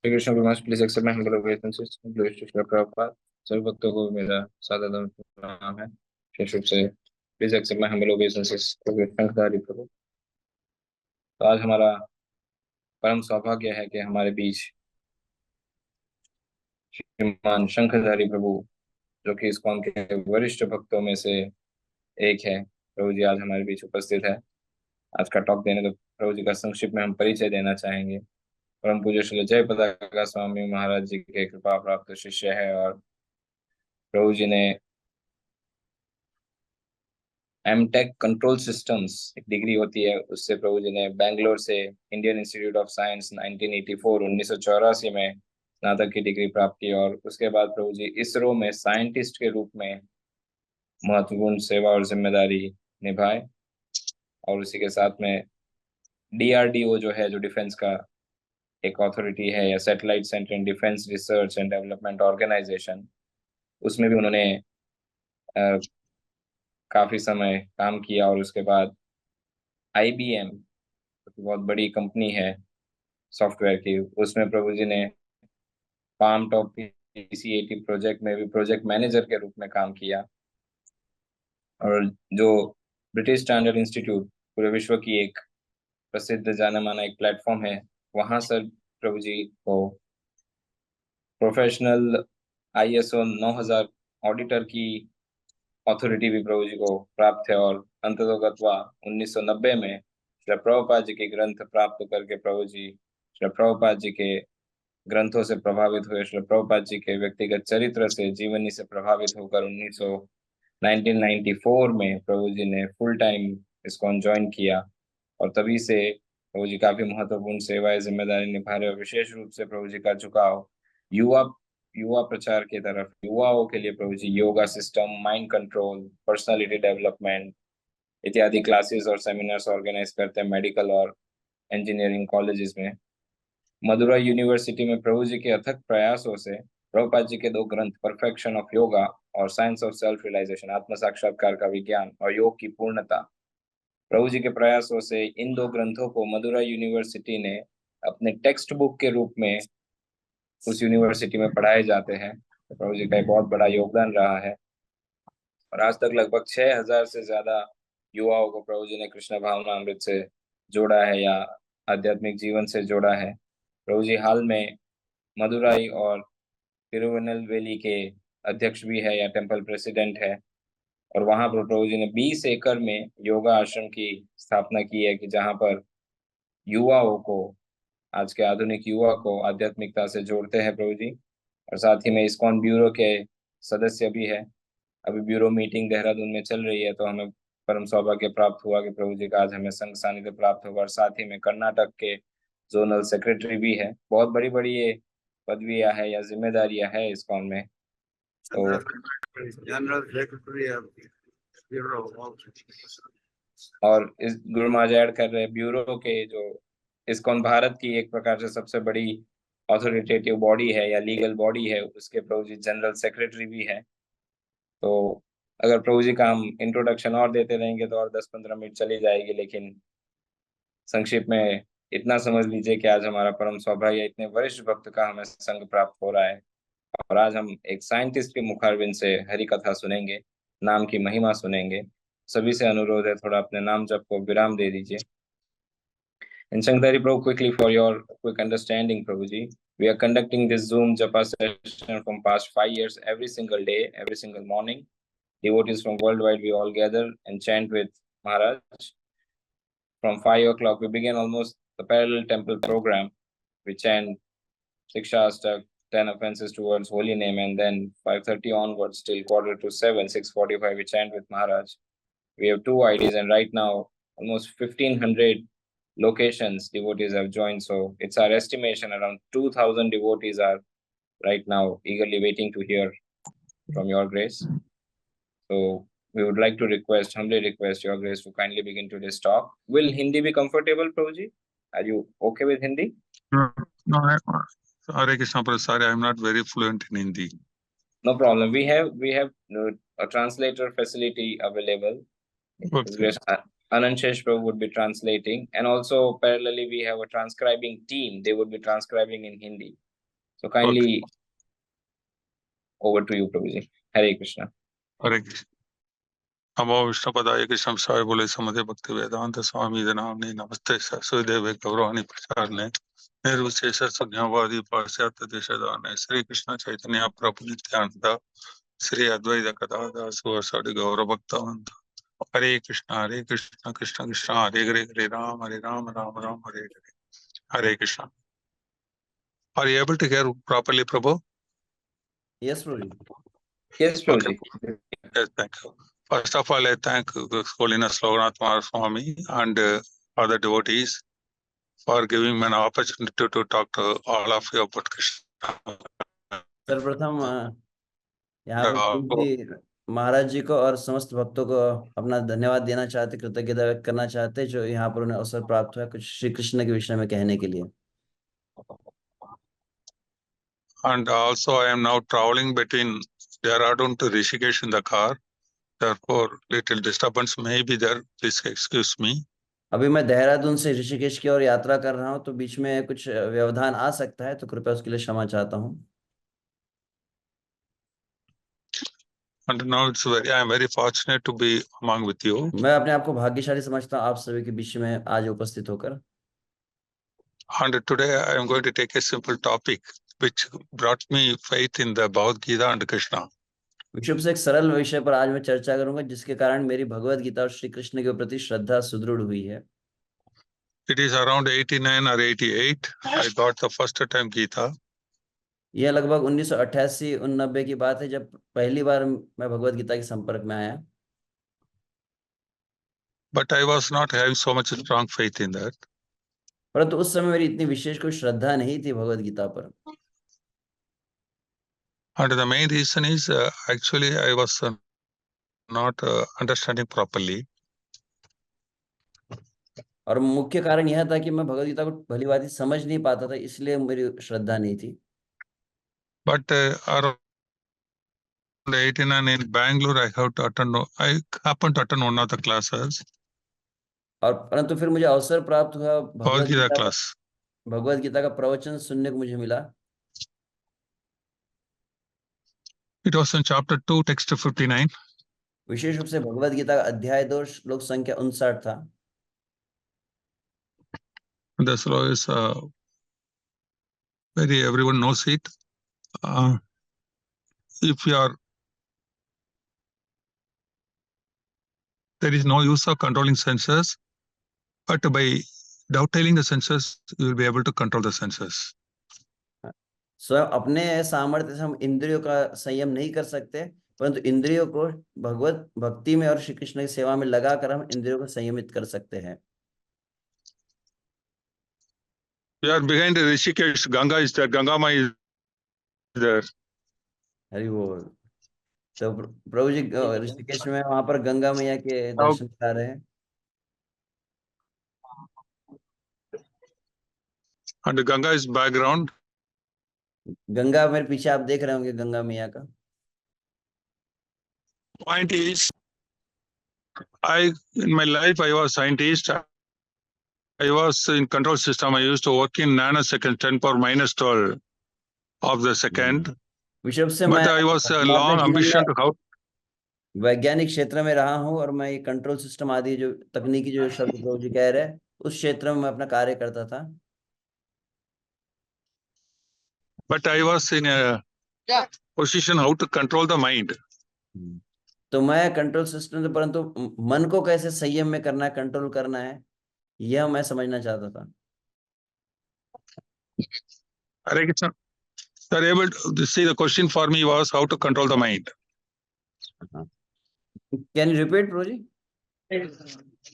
श्री कृष्ण परमात्मा please accept my humble obeisances glory to Srila Prabhupada. सभी भक्तों को मेरा सादर प्रणाम है। विशेष रूप से प्लीज एक्सेप्ट माय हम्बल ओबेइसेंसेस शंखधारी प्रभु। तो आज हमारा परम सौभाग्य है कि हमारे बीच श्रीमान शंखधारी प्रभु, जो कि इस्कॉन के वरिष्ठ भक्तों में से एक है, प्रभु जी आज हमारे बीच उपस्थित है। आज का टॉक देने तो प्रभु जी का संक्षिप्त में हम परिचय देना चाहेंगे। परम पूज्य श्री जय पताका स्वामी महाराज जी के कृपा प्राप्त शिष्य है और प्रभु जी ने एमटेक कंट्रोल सिस्टम्स एक डिग्री होती है, उससे प्रभु जी ने बेंगलोर से इंडियन इंस्टीट्यूट ऑफ साइंस 1984 में स्नातक की डिग्री प्राप्त की और उसके बाद प्रभु जी इसरो में साइंटिस्ट के रूप में महत्वपूर्ण सेवा और जिम्मेदारी निभाए। और उसी के साथ में डीआरडीओ जो है, जो डिफेंस का एक अथॉरिटी है, या satellite centre in defence research and development organisation, उसमें भी उन्होंने काफी समय काम किया। और उसके बाद आईबीएम, बहुत बड़ी कंपनी है सॉफ्टवेयर की, उसमें प्रभु जी ने पाम टॉप पीसीएटी प्रोजेक्ट में भी प्रोजेक्ट मैनेजर के रूप में काम किया। और जो ब्रिटिश स्टैंडर्ड इंस्टीट्यूट पूरे विश्व की एक प्रसिद्ध जाना माना एक प्लेटफॉर्म है, वहां सर प्रभु जी को प्रोफेशनल आईएसओ 9000 ऑडिटर की अथॉरिटी भी प्रभु जी को प्राप्त है। और अंततोगत्वा 1990 में श्री प्रभुपाद जी के ग्रंथ प्राप्त करके प्रभु जी श्री प्रभुपाद जी के ग्रंथों से प्रभावित हुए, श्री प्रभुपाद जी के व्यक्तिगत चरित्र से, जीवनी से प्रभावित होकर 1994 में प्रभु जी ने फुल टाइम इस्कॉन ज्वाइन किया। और तभी से प्रभु जी काफी महत्वपूर्ण सेवाएं जिम्मेदारी निभा रहे। और विशेष रूप से प्रभु जी का झुकाव युवा युवा प्रचार की तरफ, युवाओं के लिए प्रभु जी yoga system, mind control, personality development इत्यादि क्लासेस और सेमिनार्स ऑर्गेनाइज करते हैं मेडिकल और इंजीनियरिंग कॉलेजेस में। मदुरा यूनिवर्सिटी में प्रभु जी के अथक प्रयासों से प्रभुपाद जी के दो ग्रंथ परफेक्शन ऑफ योगा और साइंस ऑफ सेल्फ रियलाइजेशन, आत्म साक्षात्कार का विज्ञान और योग की पूर्णता, प्रभु जी के प्रयासों से इन दो ग्रंथों को मदुरा यूनिवर्सिटी ने अपने टेक्स्ट बुक के रूप में उस यूनिवर्सिटी में पढ़ाए जाते हैं। तो प्रभु जी का एक बहुत बड़ा योगदान रहा है। और आज तक लगभग 6000 से ज्यादा युवाओं को प्रभु जी ने कृष्ण भावना अमृत से जोड़ा है या आध्यात्मिक जीवन से जोड़ा है। प्रभु जी हाल में मदुराई और तिरुवनेलवेली के अध्यक्ष भी है या टेम्पल प्रेसिडेंट है। और वहां पर प्रभु जी ने 20 एकड़ में योगा आश्रम की स्थापना की है, कि जहां पर युवाओं को, आज के आधुनिक युवा को आध्यात्मिकता से जोड़ते हैं प्रभु जी। और साथ ही में इस्कॉन ब्यूरो के सदस्य भी है। अभी ब्यूरो मीटिंग देहरादून में चल रही है, तो हमें परम सौभाग्य प्राप्त हुआ कि प्रभु जी का आज हमें संग सानिध्य प्राप्त होगा। और साथ ही में कर्नाटक के जोनल सेक्रेटरी भी है। बहुत बड़ी बड़ी ये पदवियां है या जिम्मेदारियां है इस्कॉन में। तो और इस गुरु महाराज कर रहे ब्यूरो के जो इस्कॉन भारत की एक प्रकार से सबसे बड़ी ऑथोरिटेटिव बॉडी है या लीगल बॉडी है, उसके प्रभु जी जनरल सेक्रेटरी भी है। तो अगर प्रभु जी का हम इंट्रोडक्शन और देते रहेंगे तो और 10-15 मिनट चली जाएगी, लेकिन संक्षिप्त में इतना समझ लीजिए कि आज हमारा परम सौभाग्य, इतने वरिष्ठ भक्त का हमें संग प्राप्त हो रहा है। और आज हम एक साइंटिस्ट के मुखारबिन से हरि कथा सुनेंगे, नाम की महिमा सुनेंगे। सभी से अनुरोध है, थोड़ा अपने नाम जप को विराम दे दीजिए। And Shankari Prabhu, quickly for your quick understanding, Prabhuji, we are conducting this Zoom Japa session from past 5 years, every single day, every single morning. Devotees from worldwide, we all gather and chant with Maharaj. From 5 o'clock, we begin almost the parallel temple program. We chant Siksha Astak, 10 offenses towards holy name, and then 5:30 onwards till 6:45, 6:45, we chant with Maharaj. We have 2 IDs, and right now, almost 1500 locations devotees have joined. So it's our estimation around 2000 devotees are right now eagerly waiting to hear from your grace. So we would like to humbly request your grace to kindly begin today's talk. Will Hindi be comfortable, Prabhuji? Are you okay with Hindi? No, Hare Krishna Prasad, I am not very fluent in Hindi. No problem. We have a translator facility available. Okay. Anand Shesh Prabhu would be translating, and also parallelly we have a transcribing team. They would be transcribing in Hindi. So kindly over to you, Prabhuji. Hare Krishna. Hare Krishna. नमो विष्णुपदाय कृष्णं साय बोले समदे भक्ति वेदांत स्वामी नामने नमस्ते सरस्वती गौरवाणी प्रचारणे निर्विशेष शून्यवादी पाश्चात्य देशदाने श्री कृष्ण चैतन्य प्रभु नित्यानंद श्री अद्वैत गदाधर शिवासादि गौर भक्तवंत हरे Krishna Krishna Krishna Hare Hare Hare Ram Ram Ram Hare Hare Hare Krishna Are you able to hear properly, Prabhu? Yes, Prabhuji. Yes, Okay. Prabhuji. Yes, thank you. First of all, I thank Holiness Logannath Maharaj Swami and other devotees for giving me an opportunity to talk to all of you about Krishna. सर्वप्रथम यहाँ पे प्रभु महाराज जी को और समस्त भक्तों को अपना धन्यवाद देना चाहते, कृतज्ञता व्यक्त करना चाहते जो यहाँ पर उन्हें अवसर प्राप्त हुआ कुछ श्री कृष्ण के विषय में कहने के लिए. And also, I am now traveling between Dehradun to Rishikesh in the car. Therefore, little disturbance may be there. Please excuse me. अभी मैं देहरादून से ऋषिकेश की ओर यात्रा कर रहा हूँ, तो बीच में कुछ व्यवधान आ सकता है, तो कृपया उसके लिए क्षमा चाहता हूँ. And now I am very fortunate to be among with you. मैं अपने आप को भाग्यशाली समझता हूँ आप सभी के बीच में आज उपस्थित होकर. And today I am going to take a simple topic which brought me faith in the Bhagavad Gita and Krishna. विषय से एक सरल विषय पर आज मैं चर्चा करूंगा जिसके कारण मेरी भगवत गीता और श्री कृष्ण के प्रति श्रद्धा सुदृढ़ हुई है. It is around 89 or 88. I got the first time Gita. यह लगभग 1988-89 की बात है जब पहली बार मैं भगवत गीता के संपर्क में आया. But I was not having so much strong faith in that. परंतु उस समय मेरी इतनी विशेष कोई श्रद्धा नहीं थी भगवत गीता पर. And the main reason is actually I was not understanding properly. और मुख्य कारण यह था कि मैं भगवत गीता को भली भांति समझ नहीं पाता था, इसलिए मेरी श्रद्धा नहीं थी. But around 89 in Bangalore, I happened to attend one of the classes. और परंतु फिर मुझे अवसर प्राप्त हुआ class. भगवत गीता का प्रवचन सुनने को मुझे मिला. It was in chapter 2, text 59. विशेष रूप से भगवत गीता का अध्याय 2 श्लोक संख्या 59 था. The sloka is very everyone knows it. If you are, there is no use of controlling senses, but by dovetailing the senses, you will be able to control the senses. स्वयं अपने सामर्थ्य से हम इंद्रियों का संयम नहीं कर सकते, परंतु इंद्रियों को भगवत भक्ति में और श्री कृष्ण की सेवा में लगाकर हम इंद्रियों को संयमित कर सकते हैं. We are behind the Rishikesh. Ganga is there. Ganga Mai is there. Hari बोल. तो प्रभु जी ऋषिकेश में वहां पर गंगा मैया के दर्शन करा रहे हैं. And Ganga is background. Ganga मेरे पीछे आप देख रहे होंगे गंगा मैया का. Point is, in my life I was scientist. I was in control system. I used to work in nanosecond 10 power minus 12 of the second. But I was a long ambition to how. वैज्ञानिक क्षेत्र में रहा हूं और मैं ये control system आदि जो तकनीकी जो शब्द प्रभु जी कह रहे हैं उस क्षेत्र में मैं अपना कार्य करता था. But I was in a position how to control the mind. तो मैं कंट्रोल सिस्टम से, परंतु मन को कैसे संयम में करना है, कंट्रोल करना है, यह मैं समझना चाहता था. Hare Krishna. Sir, able to see the question for me was how to control the mind. Can you repeat, Proji?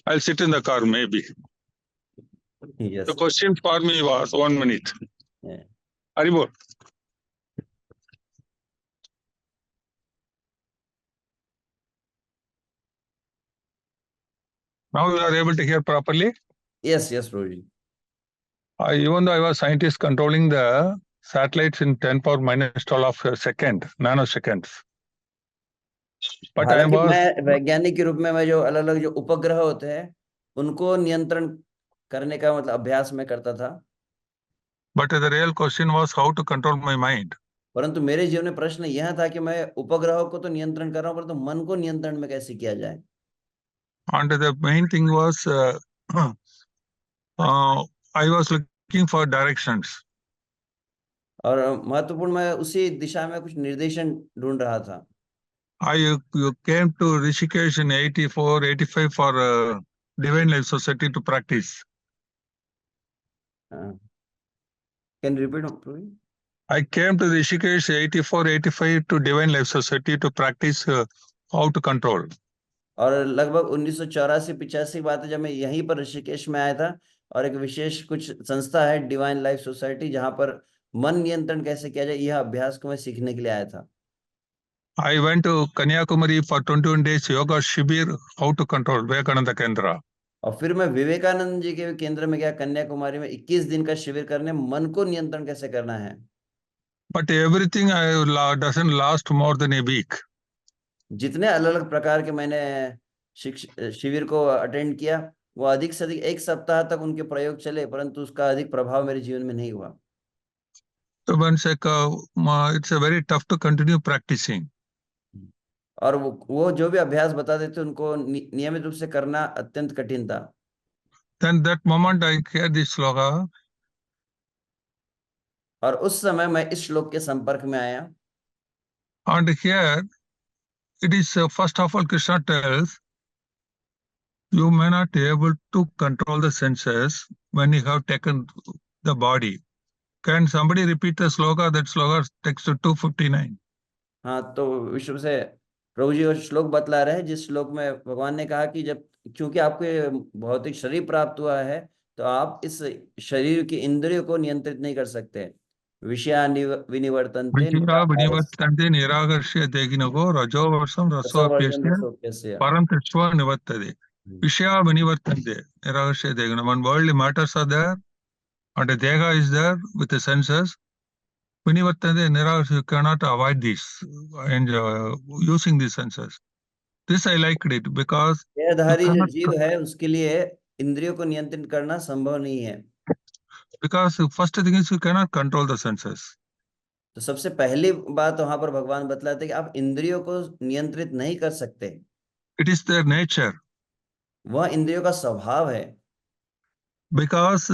I'll sit in the car maybe. Yes. The question for me was 1 minute. Yeah. Haribol. Now you are able to hear properly? Yes, Proji. Even though I was scientist controlling the satellites in 10 power minus 12 of a second, nanoseconds. But I was, मैं वैज्ञानिक के रूप में मैं जो अलग अलग जो उपग्रह होते हैं उनको नियंत्रण करने का मतलब अभ्यास में करता था. But the real question was how to control my mind. परंतु मेरे जीवन में प्रश्न यह था कि मैं उपग्रहों को तो नियंत्रण कर रहा हूँ, परंतु मन को नियंत्रण में कैसे किया जाए। And the main thing was I was looking for directions. और महत्वपूर्ण, मैं उसी दिशा में कुछ निर्देशन ढूंढ रहा था। You came to Rishikesh in 84, 85 for Divine Life Society to practice. Can you repeat, Prabhu? I came to Rishikesh 84, 85 to Divine Life Society to practice how to control. और लगभग 1984-85 बात है, जब मैं यहीं पर ऋषिकेश में आया था, और एक विशेष कुछ संस्था है डिवाइन लाइफ सोसाइटी, जहां पर मन नियंत्रण कैसे किया जाए, यह अभ्यास को मैं सीखने के लिए आया था। I went to Kanyakumari for 21 days yoga shibir, how to control Vivekananda Kendra. और फिर मैं विवेकानंद जी के केंद्र में गया कन्याकुमारी में 21 दिन का शिविर करने, मन को नियंत्रण कैसे करना है। But everything doesn't last more than a week. जितने अलग अलग प्रकार के मैंने शिविर को अटेंड किया, वो अधिक से अधिक 1 सप्ताह तक उनके प्रयोग चले, परंतु उसका अधिक प्रभाव मेरे जीवन में नहीं हुआ। So it's a very tough to continue practicing. और वो जो भी अभ्यास बताते थे उनको नियमित रूप से करना अत्यंत कठिन था। Then that moment I heard this sloka. और उस समय मैं इस श्लोक के संपर्क में आया। And here it is first of all Krishna tells, you may not be able to control the senses when you have taken the body. Can somebody repeat the sloka? That sloka text 259. हाँ, तो विश्व से प्रभु जी वो श्लोक बतला रहे हैं, जिस श्लोक में भगवान ने कहा कि जब क्योंकि आपको ये भौतिक शरीर प्राप्त हुआ है, तो आप इस शरीर की इंद्रियों को नियंत्रित नहीं कर सकते। विषया विनिवर्तन्ते निराकर्ष्य देगिनको रजोवर्षम रसोप्यस्य परंतस्व निवर्तते विषया विनिवर्तन्ते निराकर्ष्य देगिनो. When worldly matters are there and the dega is there with the senses, Vinivartante nirakasha, you cannot avoid this and using these senses. This I liked it because देहधारी जो जीव है उसके लिए इंद्रियों को नियंत्रित करना संभव नहीं है। Because first thing is you cannot control the senses. तो सबसे पहली बात वहां पर भगवान बतलाते कि आप इंद्रियों को नियंत्रित नहीं कर सकते। It is their nature. वह इंद्रियों का स्वभाव है। Because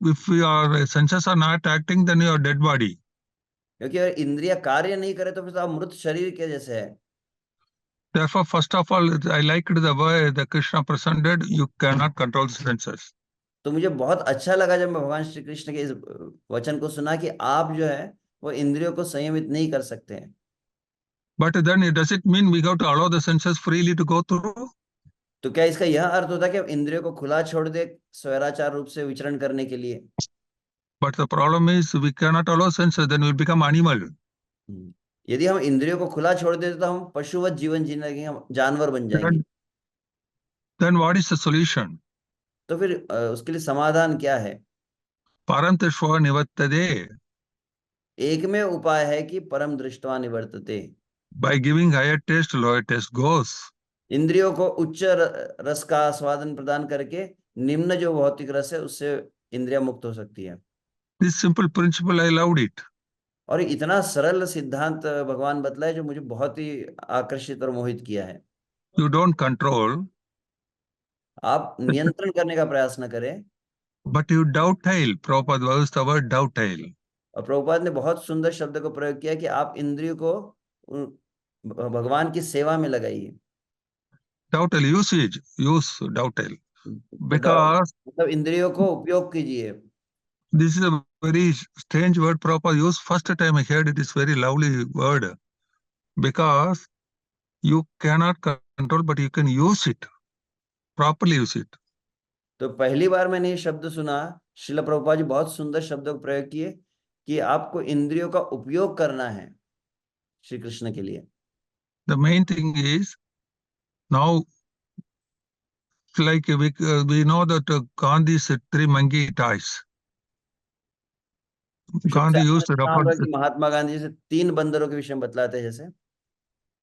if your senses are not acting, then you are dead body. क्योंकि अगर इंद्रिया कार्य नहीं करे तो फिर तो आप मृत शरीर के जैसे है। Therefore, first of all, I liked the way that Krishna presented, you cannot control the senses. तो मुझे बहुत अच्छा लगा जब मैं भगवान श्री कृष्ण के इस वचन को सुना कि आप जो है वो इंद्रियों को संयमित नहीं कर सकते हैं। But then does it mean we have to allow the senses freely to go through? तो क्या इसका यह अर्थ होता है कि अब इंद्रियों को खुला छोड़ दे स्वैराचार रूप से विचरण करने के लिए? But the problem is we cannot allow senses, then we become animal. यदि हम इंद्रियों को खुला छोड़ देते तो हम पशुवत जीवन जीने लगेंगे, हम जानवर बन जाएंगे। Then what is the solution? तो फिर उसके लिए समाधान क्या है? परंतस्व निवर्तते. एक में उपाय है कि परम दृष्ट्वा निवर्तते। By giving higher taste, lower taste goes. इंद्रियों को उच्च रस का आस्वादन प्रदान करके निम्न जो भौतिक रस है उससे इंद्रियां मुक्त हो सकती है। This simple principle I loved it. और इतना सरल सिद्धांत भगवान बतलाए जो मुझे बहुत ही आकर्षित और मोहित किया है। You don't control. आप नियंत्रण करने का प्रयास न करें, but you dovetail. Prabhupada used the word dovetail. और प्रभुपाद ने बहुत सुंदर शब्द को प्रयोग किया कि आप इंद्रियों को भगवान की सेवा में लगाइए। Dovetail usage, use dovetail. Because मतलब इंद्रियों को उपयोग कीजिए। This is a very strange word Prabhupada used. First time I heard it is very lovely word. Because you cannot control, but you can use it. Properly use it. तो पहली बार मैंने ये शब्द सुना, श्रील प्रभुपाद जी बहुत सुंदर शब्दों का प्रयोग किए कि आपको इंद्रियों का उपयोग करना है श्री कृष्ण के लिए। The main thing is now, like we know that Gandhi's 3 monkey toys. Gandhi used rubber. Mahatma Gandhi से 3 बंदरों के विषय में बतलाते हैं, जैसे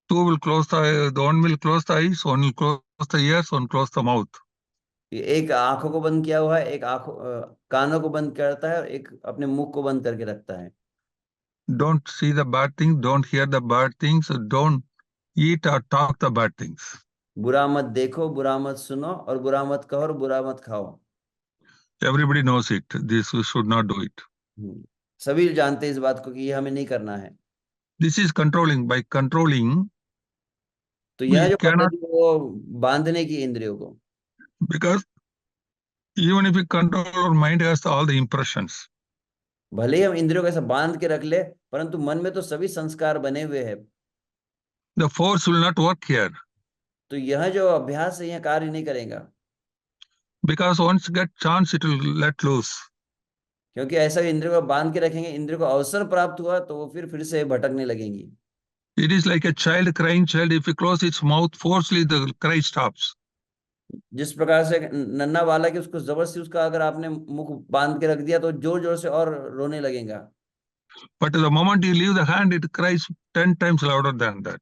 2 will close the one will close the eyes, one will close the ears, one close the mouth. कि एक आंखों को बंद किया हुआ है, एक कानों को बंद करता है और एक अपने मुख को बंद करके रखता है। Don't see the bad things, don't hear the bad things, don't eat or talk the bad things. बुरा मत देखो, बुरा मत सुनो, और बुरा मत कहो और बुरा मत खाओ। Everybody knows it. This we should not do it. सभी जानते हैं इस बात को कि ये हमें नहीं करना है। This is controlling. By controlling, तो we यह जो cannot, पद्धति वो बांधने की इंद्रियों को, because even if we control, our mind has all the impressions. भले ही हम इंद्रियों को ऐसा बांध के रख ले, परंतु मन में तो सभी संस्कार बने हुए हैं। The force will not work here. तो यह जो अभ्यास है यह कार्य नहीं करेगा, Because once get chance, it will let loose. क्योंकि ऐसा इंद्रियों को बांध के रखेंगे, इंद्रियों को अवसर प्राप्त हुआ तो वो फिर से भटकने लगेंगी। It is like a child, crying child. If you close its mouth forcefully, the cry stops. जिस प्रकार से नन्हा बालक है, उसको जबरदस्ती उसका अगर आपने मुख बांध के रख दिया तो जोर जोर से और रोने लगेगा। But the moment you leave the hand, it cries 10 times louder than that.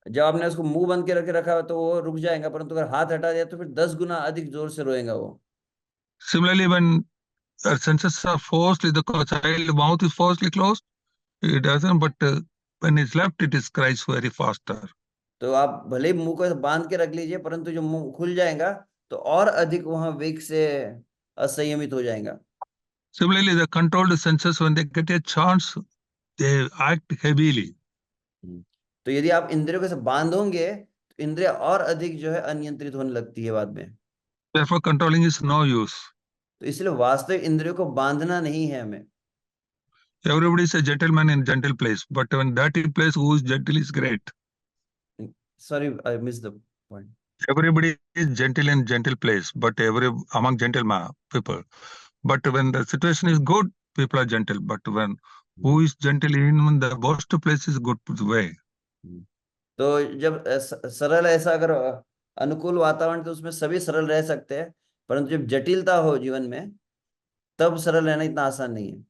जब आपने उसको मुंह बंद के रखा तो वो रुक जाएगा, परंतु अगर हाथ हटा दिया तो फिर 10 गुना अधिक जोर से रोएगा वो। Similarly, when our senses are forced, the child mouth is forcefully closed, it doesn't, but when it's left, it is cries very faster. तो आप भले ही मुंह को बांध के रख लीजिए, परंतु जो मुंह खुल जाएगा तो और अधिक वहां वेग से असंयमित हो जाएगा। Similarly, the controlled senses, when they get a chance, they act heavily. तो यदि आप इंद्रियों को बांधोगे तो इंद्रियां और अधिक जो है अनियंत्रित होने लगती है बाद में। Therefore, controlling is no use. तो इसलिए वास्तविक इंद्रियों को बांधना नहीं है हमें। Everybody is a gentleman in gentle place, but when dirty place, who is gentle is great. Sorry, I missed the point. Everybody is gentle in gentle place, but among gentlemen people. But when the situation is good, people are gentle. But when who is gentle in the worst place is good way. तो जब सरल ऐसा अगर अनुकूल वातावरण तो उसमें सभी सरल रह सकते हैं, परंतु जब जटिलता हो जीवन में तब सरल रहना इतना आसान नहीं है।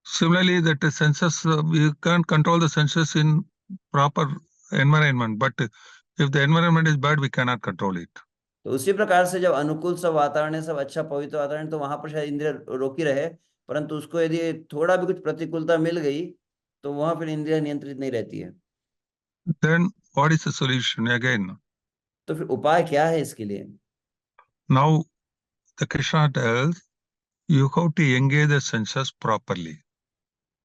Similarly, that the senses, we can't control the senses in proper environment, but if the environment is bad, we cannot control it. तो उसी प्रकार से जब अनुकूल सब वातावरण है, सब अच्छा पवित्र वातावरण, तो वहां पर शायद इंद्रिय रोकी रहे, परंतु उसको यदि थोड़ा भी कुछ प्रतिकूलता मिल गई तो वहां फिर इंद्रिय नियंत्रित नहीं रहती है। Then what is the solution again? तो फिर उपाय क्या है इसके लिए? Now the Krishna tells you have to engage the senses properly.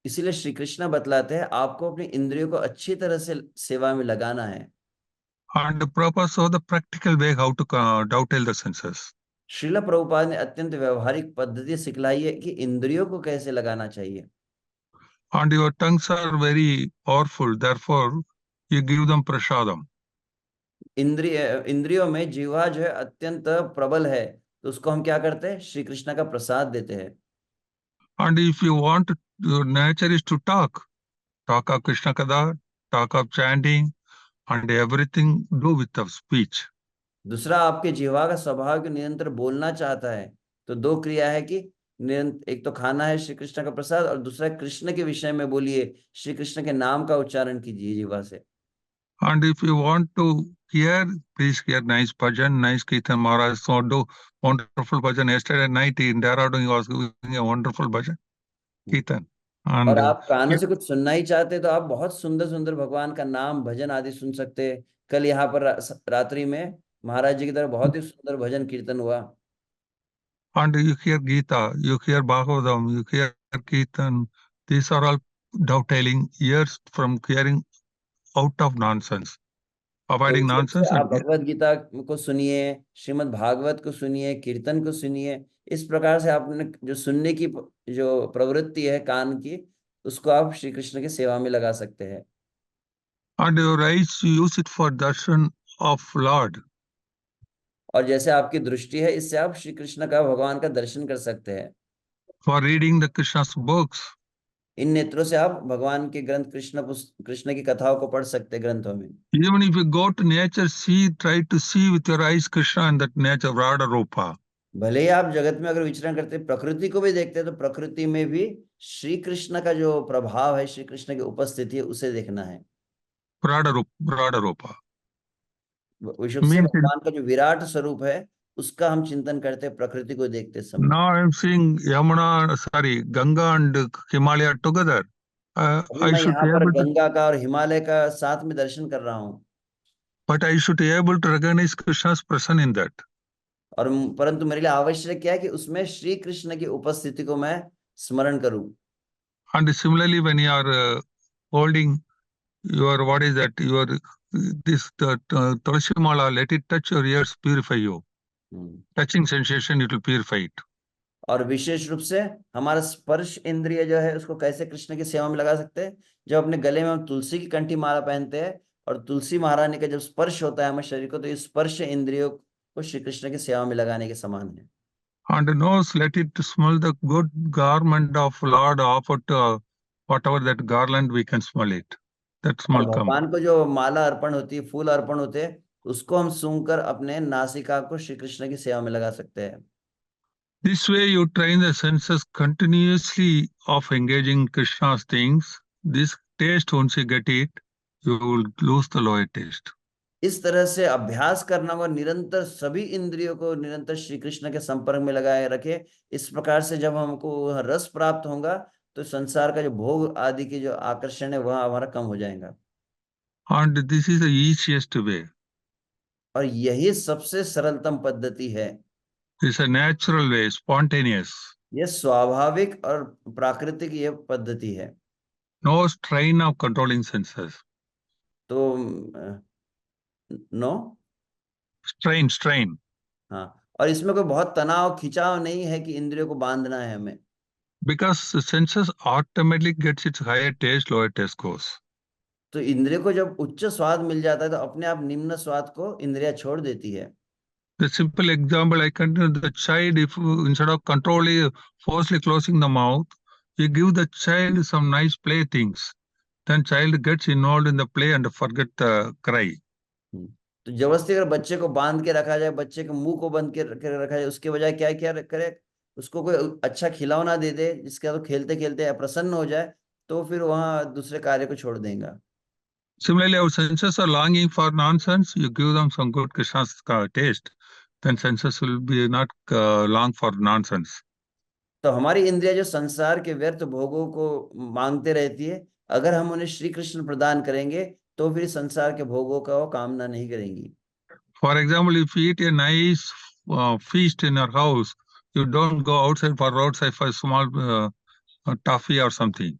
इसीलिए श्री कृष्ण बतलाते हैं आपको अपनी इंद्रियों को अच्छी तरह से सेवा में लगाना है। And the purpose of the practical way how to dovetail the senses. Srila Prabhupada ने अत्यंत व्यवहारिक पद्धति सिखलाई है कि इंद्रियों को कैसे लगाना चाहिए। And your tongues are very powerful, therefore you give them prasadam. इंद्रियों में जीवा जो है अत्यंत प्रबल है, तो उसको हम क्या करते हैं? श्री कृष्ण का प्रसाद देते हैं। And if you want, your nature is to talk of Krishna Kada, talk of chanting, and everything do with the speech. दूसरा, आपके जीवा का स्वभाव के निरंतर बोलना चाहता है, तो दो क्रिया है कि एक तो खाना है श्री कृष्ण का प्रसाद, और दूसरा कृष्ण के विषय में बोलिए, श्री कृष्ण के नाम का उच्चारण कीजिए जीवा से। And if you want to hear, please hear nice bhajan, nice Kirtan. Maharaj so do wonderful bhajan. Yesterday night in Dehradun, he was giving a wonderful bhajan, Kirtan. और And आप कानों से कुछ सुनना ही चाहते हैं तो आप बहुत सुंदर सुंदर भगवान का नाम भजन आदि सुन सकते हैं। कल यहाँ पर रात्रि में महाराज जी की तरफ बहुत ही सुंदर भजन कीर्तन हुआ। and you hear Gita, you hear Bhagavatam, you hear Kirtan. These are all dovetailing years from hearing out of nonsense, तो avoiding इस वजह nonsense. से आप And भगवत गीता को सुनिए, श्रीमद् भागवत को सुनिए, कीर्तन को सुनिए। इस प्रकार से आपने जो सुनने की जो प्रवृत्ति है कान की, उसको आप श्री कृष्ण की सेवा में लगा सकते हैं। your eyes, you use it for darshan of Lord. और जैसे आपकी दृष्टि है, इससे आप श्री कृष्ण का, भगवान का दर्शन कर सकते हैं। For reading the Krishna's books. इन नेत्रों से आप भगवान के ग्रंथ, कृष्ण की कथाओं को पढ़ सकते हैं ग्रंथों में। Even if you go to nature, try to see with your eyes Krishna and that nature, Radha Rupa. भले ही आप जगत में अगर विचरण करते हैं, प्रकृति को भी देखते हैं, तो प्रकृति में भी श्री कृष्ण का जो प्रभाव है, श्री कृष्ण की उपस्थिति है, उसे देखना है। Radha Rupa. विश्व से भगवान का जो विराट स्वरूप है उसका हम चिंतन करते, प्रकृति को देखते समय। Now I'm seeing Ganga and Himalaya together. अभी I मैं should यहाँ be पर able to, गंगा का और हिमालय का साथ में दर्शन कर रहा हूँ, but I should be able to recognize Krishna's presence in that. और परंतु मेरे लिए आवश्यक क्या है कि उसमें श्री कृष्ण की उपस्थिति को मैं स्मरण करूं। And similarly, when you are holding your, what is that, your Tulsi Mala, let it touch your ears, purify you. Touching sensation, it will purify it. और विशेष रूप से हमारा स्पर्श इंद्रिय जो है उसको कैसे कृष्ण की सेवा में लगा सकते हैं, जब अपने गले में हम तुलसी की कंठी माला पहनते हैं और तुलसी महारानी का जब स्पर्श होता है हमारे शरीर को, तो ये स्पर्श इंद्रियों को श्री कृष्ण की सेवा में लगाने के समान है। And nose, let it smell the good garment of Lord offered to whatever that garland, we can smell it. That और smell come. भगवान को जो माला अर्पण होती है, फूल अर्पण होते हैं, उसको हम सूंघकर अपने नासिका को श्री कृष्ण की सेवा में लगा सकते हैं। This way you train the senses continuously of engaging Krishna's things. This taste, once you get it, you will lose the lower taste. इस तरह से अभ्यास करना होगा, निरंतर सभी इंद्रियों को निरंतर श्री कृष्ण के संपर्क में लगाए रखे। इस प्रकार से जब हमको रस प्राप्त होगा तो संसार का जो भोग आदि की जो आकर्षण है वह हमारा कम हो जाएगा। And this is the easiest way. और यही सबसे सरलतम पद्धति है। It's a natural way, spontaneous. यह स्वाभाविक और प्राकृतिक ये पद्धति है। No strain of controlling senses. तो नो Strain. हाँ, और इसमें कोई बहुत तनाव खिंचाव नहीं है कि इंद्रियों को बांधना है हमें। Because the senses automatically gets its higher taste, lower taste goes. तो इंद्रिय को जब उच्च स्वाद मिल जाता है तो अपने आप निम्न स्वाद को इंद्रिया छोड़ देती है। The simple example I continue, the child, if instead of controlling, forcefully closing the mouth, you give the child some nice playthings, then child gets involved in the play and forget the cry. तो जबरदस्ती अगर बच्चे को बांध के रखा जाए, बच्चे के मुंह को बंद के रखा जाए, उसके बजाय क्या क्या करे, उसको कोई अच्छा खिलौना दे दे जिसका तो खेलते खेलते प्रसन्न हो जाए, तो फिर वहां दूसरे कार्य को छोड़ देगा। Similarly, our senses are longing for nonsense. You give them some good Krishna's taste, then senses will be not long for nonsense. तो हमारी इंद्रिया जो संसार के व्यर्थ भोगों को मांगते रहती है, अगर हम उन्हें श्री कृष्ण प्रदान करेंगे तो फिर संसार के भोगों का वो कामना नहीं करेंगी। For example, if you eat a nice feast in your house, you don't go outside for roadside for a small toffee or something.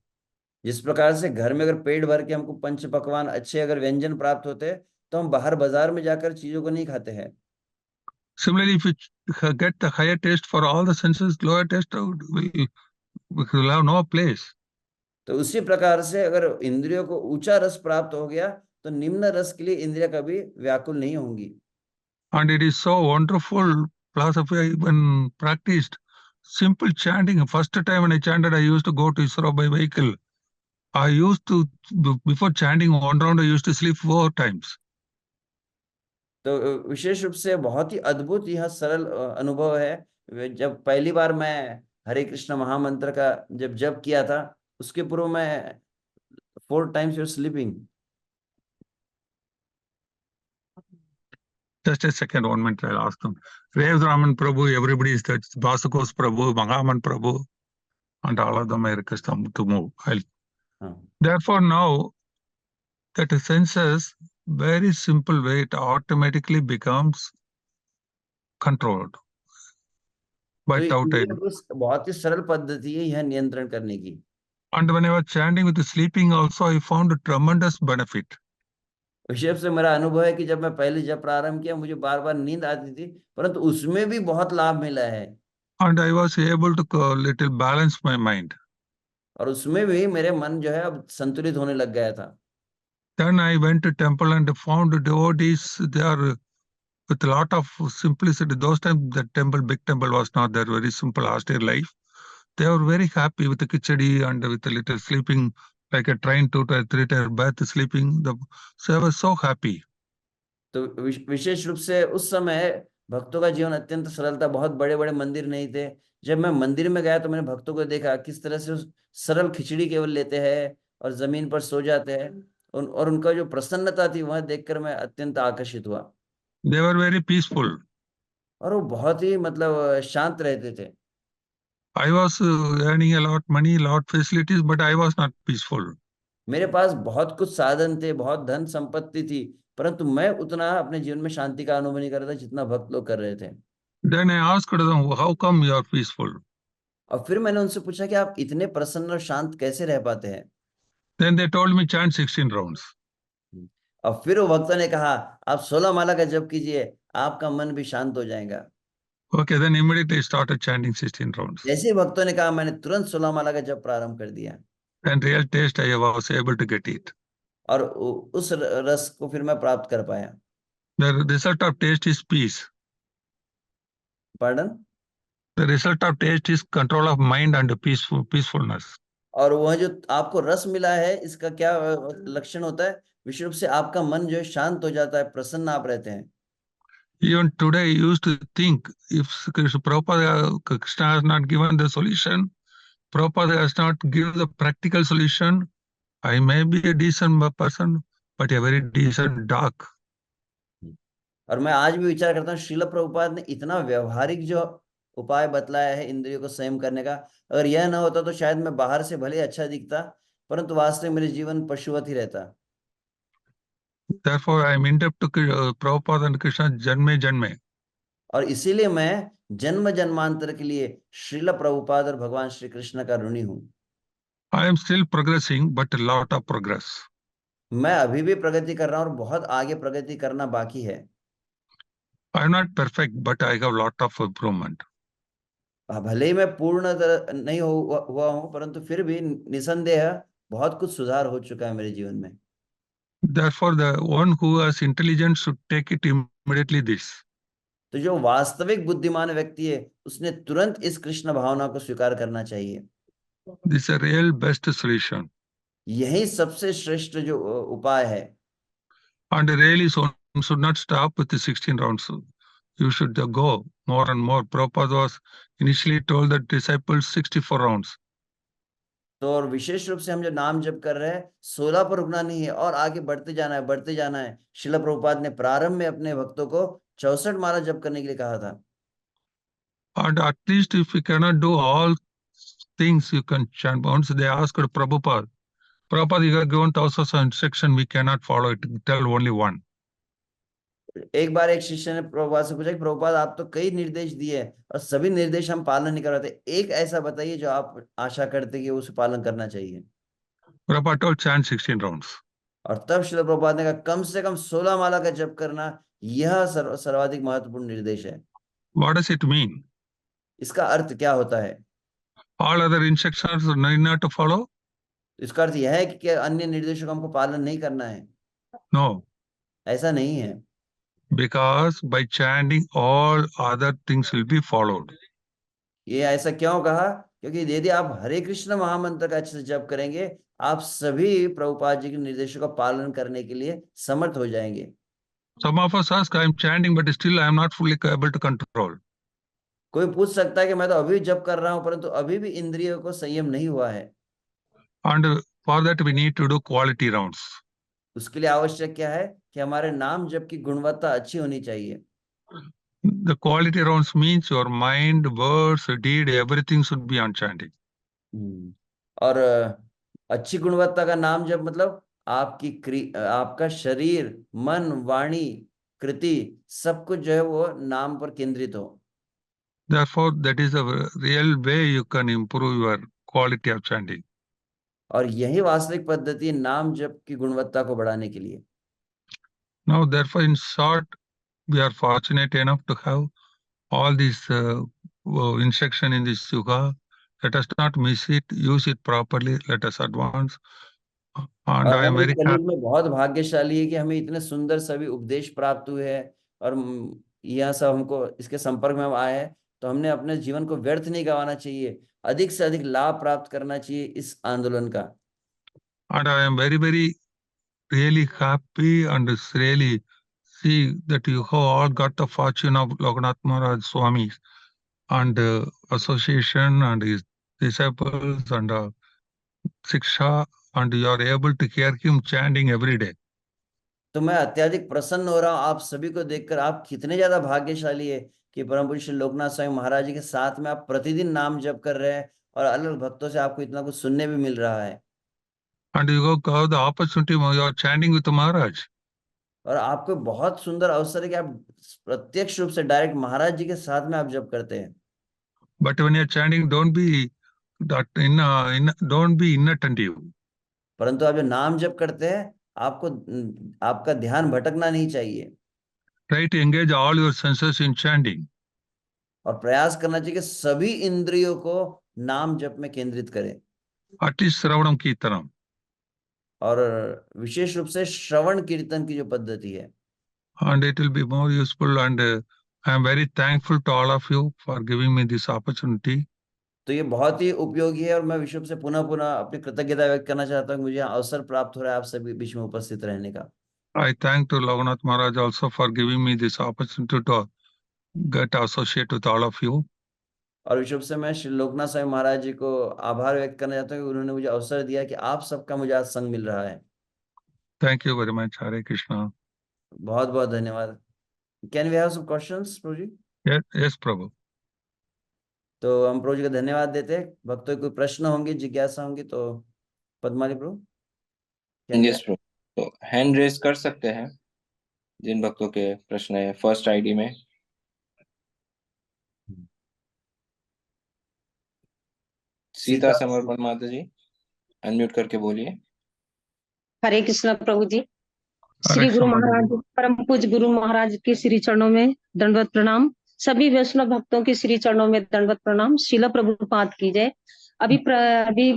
जिस प्रकार से घर में अगर पेट भर के हमको पंच पकवान अच्छे अगर व्यंजन प्राप्त होते हैं तो हम बाहर बाजार में जाकर चीजों को नहीं खाते हैं। Similarly, if you get the higher taste for all the senses, lower taste will have no place. तो उसी प्रकार से अगर इंद्रियों को ऊंचा रस प्राप्त हो गया तो निम्न रस के लिए इंद्रियां कभी व्याकुल नहीं होंगी। And it is so wonderful philosophy when practiced. Simple chanting. First time when I chanted, I used to go to ISRO by vehicle. I used to, before chanting one round, I used to sleep 4 times. तो विशेष रूप से बहुत ही अद्भुत यह सरल अनुभव है। जब पहली बार मैं हरे कृष्ण महामंत्र का जब जप किया था, उसके पूर्व मैं 4 times you're sleeping. Just a second, 1 minute, I'll ask them. Rev Raman Prabhu, everybody is that. Basukos Prabhu, Mangaman Prabhu, and all of them I request them to move. Therefore, now that the senses, very simple way, it automatically becomes controlled by तो taught. ये बहुत ही सरल पद्धति है यह नियंत्रण करने की। And when I was chanting with the sleeping also, I found a tremendous benefit. विशेष से मेरा अनुभव है कि जब मैं पहले जब प्रारंभ किया मुझे बार बार नींद आती थी, परंतु उसमें भी बहुत लाभ मिला है। And I was able to little balance my mind. और उसमें भी मेरे मन जो है अब संतुलित होने लग गया था। Then I went to temple and found devotees. They are with a lot of simplicity. Those times the temple, big temple was not there. Very simple austere life. They were very happy with the khichdi and with a little sleeping, like a train 2-3 bath sleeping. So I was so happy. तो विशेष रूप से उस समय भक्तों का जीवन अत्यंत सरल था, बहुत बड़े बड़े मंदिर नहीं थे। जब मैं मंदिर में गया तो मैंने भक्तों को देखा किस तरह से सरल खिचड़ी केवल लेते हैं और जमीन पर सो जाते हैं, और उनका जो प्रसन्नता थी वह देखकर मैं अत्यंत आकर्षित हुआ। They were very peaceful. और वो बहुत ही मतलब शांत रहते थे। I was earning a lot money, lot facilities, but I was not peaceful. मेरे पास बहुत कुछ साधन थे, बहुत धन संपत्ति थी, परंतु मैं उतना अपने जीवन में शांति का अनुभव नहीं कर रहा था जितना भक्त लोग कर रहे थे। Then I asked them, how come you are peaceful? और फिर मैंने उनसे पूछा कि आप इतने प्रसन्न और शांत कैसे रह पाते हैं? Then they told me chant 16 rounds. और फिर वो भक्तों ने कहा, आप 16 माला का जप कीजिए, आपका मन भी शांत हो जाएगा। Okay, then immediately I started chanting 16 rounds. जैसे ही भक्तों ने कहा, मैंने तुरंत 16 माला का जप प्रारंभ कर दिया। And real taste I was able to get it. और उस रस को फिर मैं प्राप्त कर पाया। The result of taste is peace. Pardon? The result of taste is control of mind and peacefulness. और वह जो आपको रस मिला है, इसका क्या लक्षण होता है? विशेष रूप से आपका मन जो है शांत हो जाता है, प्रसन्न आप रहते हैं। Even today, I used to think if Prabhupada, Krishna has not given the solution, Prabhupada has not given the practical solution, I may be a decent person, but a very decent dog. और मैं आज भी विचार करता हूँ, श्रील प्रभुपाद ने इतना व्यवहारिक जो उपाय बतलाया है इंद्रियों को संयम करने का, अगर यह ना होता तो शायद मैं बाहर से भले अच्छा दिखता, परंतु वास्तव में मेरे जीवन पशुवत ही रहता। Therefore, I am indebted to Prabhupada and Krishna janme janme. और इसीलिए मैं जन्म जन्मांतर के लिए श्रील प्रभुपाद और भगवान श्री कृष्ण का ऋणी हूँ। I am still progressing, but a lot of progress. मैं अभी भी प्रगति कर रहा हूँ और बहुत आगे प्रगति करना बाकी है। I am not perfect, but I have a lot of improvement. भले ही मैं पूर्ण नहीं हुआ हूँ, परंतु फिर भी निसंदेह बहुत कुछ सुधार हो चुका है मेरे जीवन में। Therefore, the one who has intelligence should take it immediately this. तो जो वास्तविक बुद्धिमान व्यक्ति है, उसने तुरंत इस कृष्ण भावना को स्वीकार करना चाहिए। This is a real best solution. यही सबसे श्रेष्ठ जो उपाय है। And really, so should not stop with the 16 rounds. You should go more and more. Prabhupada was initially told the disciples 64 rounds. तो और विशेष रूप से हम जो नाम जप कर रहे हैं, 16 पर रुकना नहीं है और आगे बढ़ते जाना है, बढ़ते जाना है। श्रील प्रभुपाद ने प्रारंभ में अपने भक्तों को 64 माला जप करने के लिए कहा था। And at least if you cannot do all things, you can chant. Once they asked Prabhupada, you have given thousands of instructions, we cannot follow it. Tell only one. एक बार एक शिष्य ने प्रभुपाद से पूछा कि प्रभुपाद, आप तो कई निर्देश दिए और सभी निर्देश हम पालन नहीं कर रहे थे, एक ऐसा बताइए जो आप आशा करते कि उसे पालन करना चाहिए। Prabhupada told chant 16 rounds. और तब श्रील प्रभुपाद ने कहा, कम से कम 16 माला का जप करना, यह सर्वाधिक महत्वपूर्ण निर्देश है। What does it mean? इसका अर्थ क्या होता है? All other instructions need not to follow? इसका अर्थ यह है कि क्या अन्य निर्देशों का हमको पालन नहीं करना है? No. ऐसा नहीं है। Because by chanting, all other things will be followed. ये ऐसा क्यों कहा? क्योंकि यदि आप हरे कृष्ण महामंत्र का अच्छे से जप करेंगे, आप सभी प्रभुपाद जी के निर्देशों का पालन करने के लिए समर्थ हो जाएंगे। Some of us ask, I am chanting, but still I am not fully able to control. कोई पूछ सकता है कि मैं तो अभी जप कर रहा हूं, परंतु अभी भी इंद्रियों को संयम नहीं हुआ है। And for that we need to do quality rounds. उसके लिए आवश्यक क्या है कि हमारे नाम जप की गुणवत्ता अच्छी होनी चाहिए। The quality rounds means your mind, words, deed, everything should be on chanting. और अच्छी गुणवत्ता का नाम जप मतलब आपका शरीर, मन, वाणी, कृति, सब कुछ जो है वो नाम पर केंद्रित हो। Therefore, that is a real way you can improve your quality of chanting. और यही वास्तविक पद्धति है नाम जप की गुणवत्ता को बढ़ाने के लिए। Now, therefore, in short, we are fortunate enough to have all these instruction in this yuga. Let us not miss it, use it properly, let us advance. And और I am हम इस very कलयुग happy. में बहुत भाग्यशाली है कि हमें इतने सुंदर सभी उपदेश प्राप्त हुए हैं और यह सब हमको इसके संपर्क में हम आए हैं, तो हमने अपने जीवन को व्यर्थ नहीं गंवाना चाहिए, अधिक से अधिक लाभ प्राप्त करना चाहिए इस आंदोलन का। And I am very, very really happy and really see that you have all got the fortune of Lokanath Maharaj Swami and association and his disciples and Siksha, and you are able to hear him chanting every day. तो मैं अत्यधिक प्रसन्न हो रहा हूँ आप सभी को देखकर। आप कितने ज्यादा भाग्यशाली है कि परम पूज्य श्री लोकनाथ स्वामी महाराज जी के साथ में आप प्रतिदिन नाम जप कर रहे हैं और अलग भक्तों से आपको इतना कुछ सुनने भी मिल रहा है, and you go the opportunity, you are chanting with Maharaj. और आपको बहुत सुंदर अवसर है कि आप प्रत्यक्ष रूप से डायरेक्ट महाराज जी के साथ में आप जप करते हैं। But when you are chanting, don't be inattentive. परंतु आप जो नाम जप करते हैं, आपको आपका ध्यान भटकना नहीं चाहिए, Try to engage all your senses in chanting. और प्रयास करना चाहिए कि सभी इंद्रियों को नाम जप में केंद्रित करें, At least Sravanam Kirtanam. और विशेष रूप से श्रवण कीर्तन की जो पद्धति है, And it will be more useful, and I am very thankful to all of you for giving me this opportunity. तो ये बहुत ही उपयोगी है, और मैं विश्व से पुनः पुनः अपनी कृतज्ञता व्यक्त करना चाहता हूँ, मुझे अवसर प्राप्त हो रहा है आप सभी बीच में उपस्थित रहने का। I thank to Logonath Maharaj also for giving me this opportunity to get associated with all of you. और विश्व से मैं श्री लोकनाथ स्वामी महाराज जी को आभार व्यक्त करना चाहता हूँ कि उन्होंने मुझे अवसर दिया कि आप सबका मुझे आज संग मिल रहा है। Thank you very much. Hare Krishna. बहुत बहुत धन्यवाद। Can we have some questions Prabhu ji? Yes, Prabhu. तो हम प्रभु जी को धन्यवाद देते हैं। भक्तों के कोई प्रश्न होंगे, जिज्ञासा होंगी तो पद्माली प्रभु यस प्रभु, तो हैंड रेज कर सकते हैं जिन भक्तों के प्रश्न है फर्स्ट आईडी में। सीता समर्पण माता जी, अनम्यूट करके बोलिए। हरे कृष्ण प्रभु जी। श्री हरे गुरु कृष्ण महाराज, परम पूज्य गुरु महाराज के श्री चरणों में दंडवत प्रणाम। सभी वैष्णव भक्तों के श्री चरणों में दंडवत प्रणाम। शीला प्रभुपाद की जय। अभी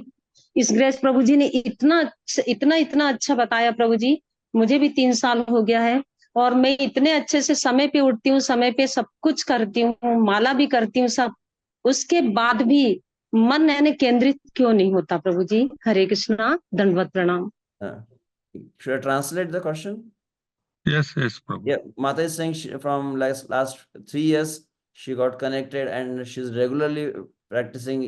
इस ग्रेस प्रभु जी ने इतना अच्छा बताया प्रभु जी। मुझे भी 3 साल हो गया है, और मैं इतने अच्छे से समय पे उठती हूँ, समय पे सब कुछ करती हूँ, माला भी करती हूँ सब, उसके बाद भी मन यानी केंद्रित क्यों नहीं होता प्रभु जी? हरे कृष्णा, दंडवत प्रणाम। Should I translate the question? Yes, Prabhu. Yeah, Mata is saying from last 3 years she got connected and she's regularly practicing.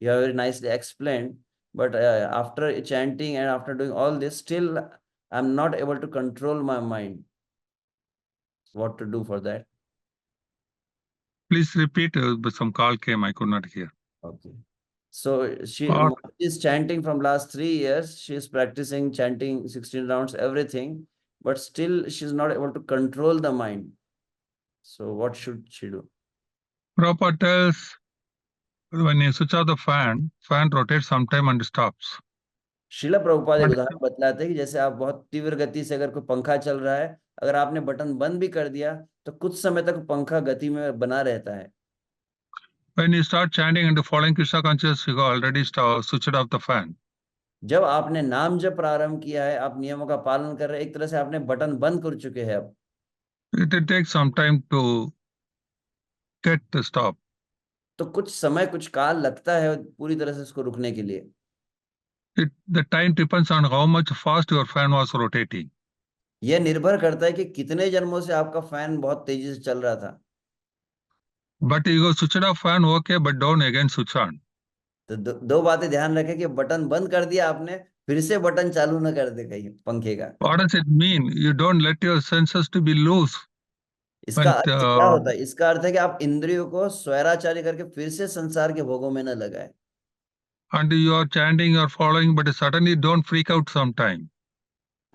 You have very nicely explained, but after chanting and after doing all this, still I'm not able to control my mind. What to do for that? Please repeat, but some call came, I could not hear. Okay. So she Or- is chanting from last 3 years. She is practicing chanting 16 rounds, everything, but still she's not able to control the mind. So what should she do? Prabhupada tells, when you switch off the fan rotates sometime and stops. Sheila Prabhupada एक उदाहरण बतलाते हैं कि जैसे आप बहुत तीव्र गति से अगर कोई पंखा चल रहा है, अगर आपने बटन बंद भी कर दिया तो कुछ समय तक पंखा गति में बना रहता है। When you start chanting and following Krishna consciousness, you already switched off the fan. जब आपने नाम जप प्रारंभ किया है, आप नियमों का पालन कर रहे हैं, एक तरह से आपने बटन बंद कर चुके हैं। अब It takes some time to get the stop. तो कुछ समय, कुछ काल लगता है पूरी तरह से इसको रुकने के लिए। The time depends on how much fast your fan was rotating. यह निर्भर करता है कि कितने जन्मों से आपका फैन बहुत तेजी से चल रहा था। But you go switch off fan, okay, but don't again switch on. तो दो बातें ध्यान रखें कि बटन बंद कर दिया आपने, फिर से बटन चालू न कर दे कहीं पंखे का। What does it mean? You don't let your senses to be loose. इसका अर्थ क्या होता है? इसका अर्थ है कि आप इंद्रियों को स्वैराचार्य करके फिर से संसार के भोगों में न लगाए। And you are chanting, you are following, but suddenly don't freak out sometime.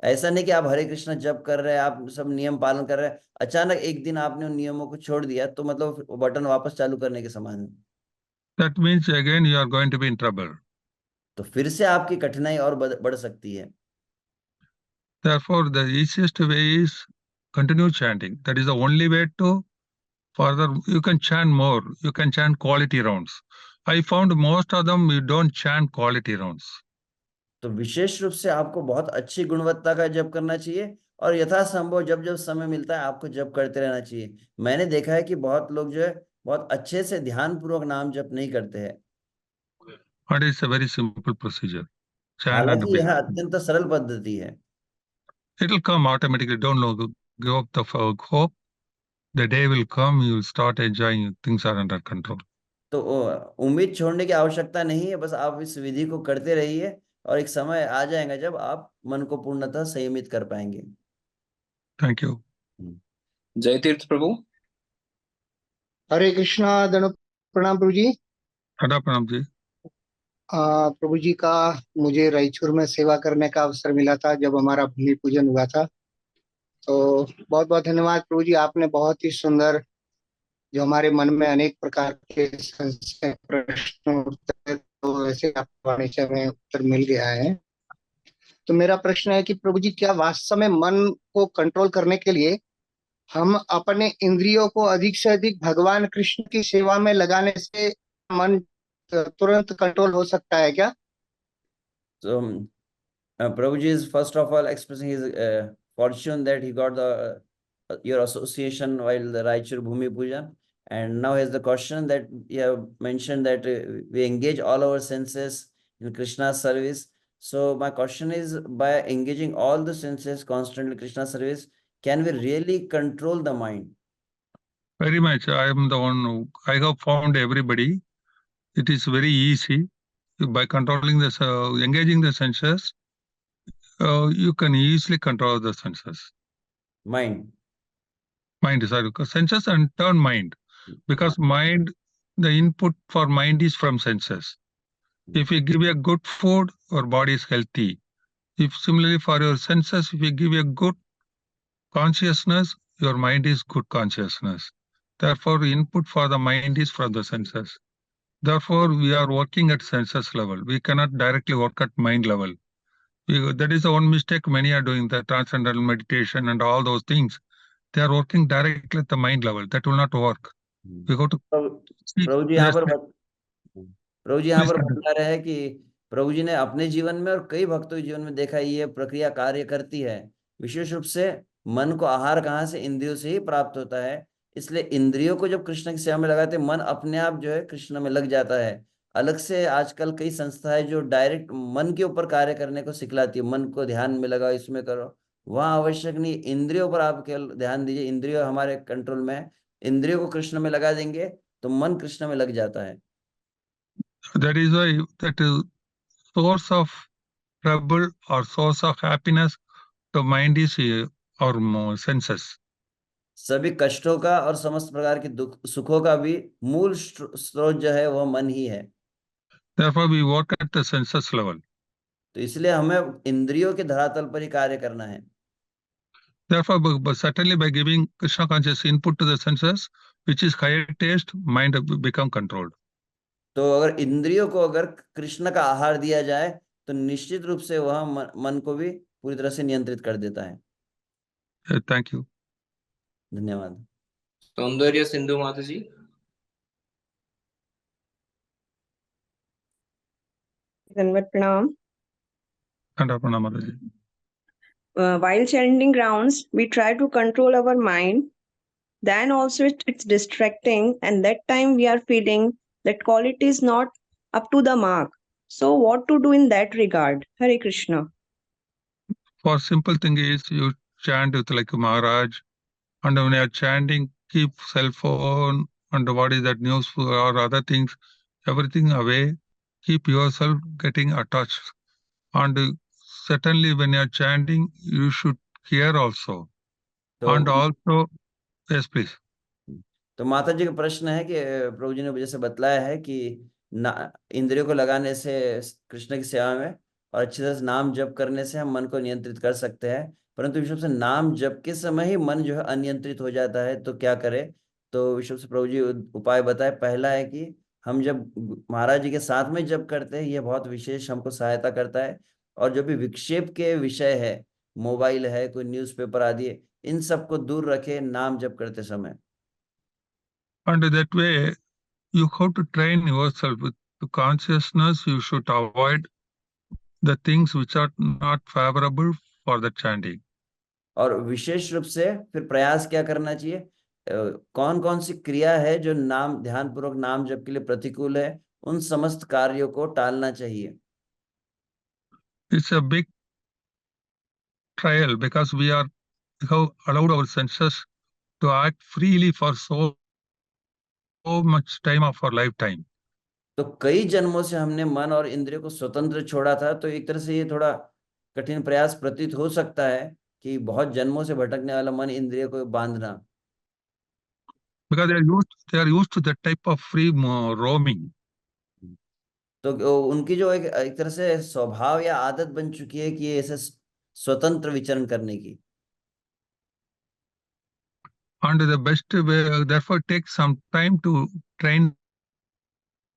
ऐसा नहीं कि आप हरे कृष्ण जप कर रहे हैं, आप सब नियम पालन कर रहे हैं, अचानक एक दिन आपने उन नियमों को छोड़ दिया तो मतलब बटन वापस चालू करने के समान है। That means again you are going to be in trouble. तो फिर से आपकी कठिनाई और बढ़ सकती है। Therefore, the easiest way is continue chanting. That is the only way to further. You can chant more. You can chant quality rounds. I found most of them you don't chant quality rounds. तो विशेष रूप से आपको बहुत अच्छी गुणवत्ता का जप करना चाहिए, और यथासंभव जब जब समय मिलता है आपको जप करते रहना चाहिए। मैंने देखा है कि बहुत लोग जो है बहुत अच्छे से ध्यान पूर्वक नाम जप नहीं करते हैं। But it's a very simple procedure. Chant and हालांकि be यह happy. अत्यंत सरल पद्धति है। It will come automatically. Don't know, give up the hope. The day will come. You will start enjoying. Things are under control. तो उम्मीद छोड़ने की आवश्यकता नहीं है, बस आप इस विधि को करते रहिए और एक समय आ जाएगा जब आप मन को पूर्णतः संयमित कर पाएंगे। Thank you. जय तीर्थ प्रभु। हरे कृष्णा। दंड प्रणाम प्रभु जी। खड़ा प्रणाम जी। प्रभु जी का मुझे रायचूर में सेवा करने का अवसर मिला था जब हमारा भूमि पूजन हुआ था। तो बहुत बहुत धन्यवाद प्रभु जी, आपने बहुत ही सुंदर, जो हमारे मन में अनेक प्रकार के संशय प्रश्न उठते थे, तो ऐसे आपके वाणी से हमें उत्तर मिल गया है। तो मेरा प्रश्न है कि प्रभु जी, क्या वास्तव में मन को कंट्रोल करने के लिए हम अपने इंद्रियों को अधिक से अधिक भगवान कृष्ण की सेवा में लगाने से मन तुरंत कंट्रोल हो सकता है क्या? So Prabhuji is first of all expressing his fortune that he got the your association while the Raichur Bhumi Puja, and now he has the question that you have mentioned that we engage all our senses in Krishna's service. So my question is, by engaging all the senses constantly in Krishna's service, can we really control the mind? Very much. I am the one who I have found everybody. It is very easy by controlling this, engaging the senses. You can easily control the senses. Mind. Mind, sorry, senses and turn mind, because mind, the input for mind is from senses. If you give a good food, your body is healthy. If similarly for your senses, if you give a good consciousness, your mind is good consciousness. Therefore, input for the mind is from the senses. Therefore, we are working at senses level. We cannot directly work at mind level. That is the one mistake many are doing, the transcendental meditation and all those things. They are working directly at the mind level. That will not work. We go to see. प्रभु जी यहाँ Yes, पर प्रभु जी यहाँ please पर continue. बता रहे हैं कि प्रभु जी ने अपने जीवन में और कई भक्तों के जीवन में देखा ये प्रक्रिया कार्य करती है। विशेष रूप से मन को आहार कहाँ से, इंद्रियों से ही प्राप्त होता है। इसलिए इंद्रियों को जब कृष्ण की सेवा में लगाते मन अपने आप जो है कृष्ण में लग जाता है। अलग से आजकल कई संस्थाएं जो डायरेक्ट मन के ऊपर कार्य करने को सिखलाती है, मन को ध्यान में लगाओ, इसमें करो, वहां आवश्यक नहीं। इंद्रियों पर आप केवल ध्यान दीजिए, इंद्रियों हमारे कंट्रोल में है, इंद्रियों को कृष्ण में लगा देंगे तो मन कृष्ण में लग जाता है। That is why that is source of trouble or source of happiness. The mind is our senses. सभी कष्टों का और समस्त प्रकार के दुख सुखों का भी मूल स्रोत जो है वह मन ही है। Therefore, we work at the senses level. तो इसलिए हमें इंद्रियों के धरातल पर ही कार्य करना है। Therefore, but certainly by giving Krishna conscious input to the senses, which is higher taste, mind become controlled. तो अगर इंद्रियों को अगर कृष्ण का आहार दिया जाए तो निश्चित रूप से वह मन को भी पूरी तरह से नियंत्रित कर देता है। Thank you. धन्यवाद। सौंदर्य सिंधु माता जी। Danvat Pranam. And Pranam Mataji. While chanting rounds, we try to control our mind. Then also it's distracting, and that time we are feeling that quality is not up to the mark. So what to do in that regard? Hare Krishna. For simple thing is you chant with like Maharaj, and when you are chanting, keep cell phone and what is that news or other things, everything away. Keep yourself getting attached. And certainly when you are chanting, you should hear also. And also, yes, please. तो माता जी का प्रश्न है कि प्रभु जी ने जैसे बतलाया है कि इंद्रियों को लगाने से कृष्ण की सेवा में और अच्छी तरह से नाम जप करने से हम मन को नियंत्रित कर सकते हैं, परंतु विशेष से नाम जप के समय ही मन जो है अनियंत्रित हो जाता है, तो क्या करें? तो विशेष से प्रभु जी उपाय बताए। पहला है कि हम जब महाराज जी के साथ में जप करते हैं, यह बहुत विशेष हमको सहायता करता है। और जो भी विक्षेप के विषय है, मोबाइल है, कोई न्यूज़पेपर आदि, इन सबको दूर रखे नाम जप करते समय। And that way, you have to train yourself with consciousness. You should avoid the things which are not favorable for the chanting. और विशेष रूप से फिर प्रयास क्या करना चाहिए? कौन कौन सी क्रिया है जो नाम ध्यान पूर्वक नाम जप के लिए प्रतिकूल है, उन समस्त कार्यों को टालना चाहिए। It's a big trial because we have allowed our senses to act freely for so much time of our lifetime. तो कई जन्मों से हमने मन और इंद्रियों को स्वतंत्र छोड़ा था, तो एक तरह से ये थोड़ा कठिन प्रयास प्रतीत हो सकता है कि बहुत जन्मों से भटकने वाला मन इंद्रियों को बांधना। because they are used to that type of free roaming. तो उनकी जो एक तरह से स्वभाव या आदत बन चुकी है कि ये ऐसे स्वतंत्र विचरण करने की, And the best way, therefore, take some time to train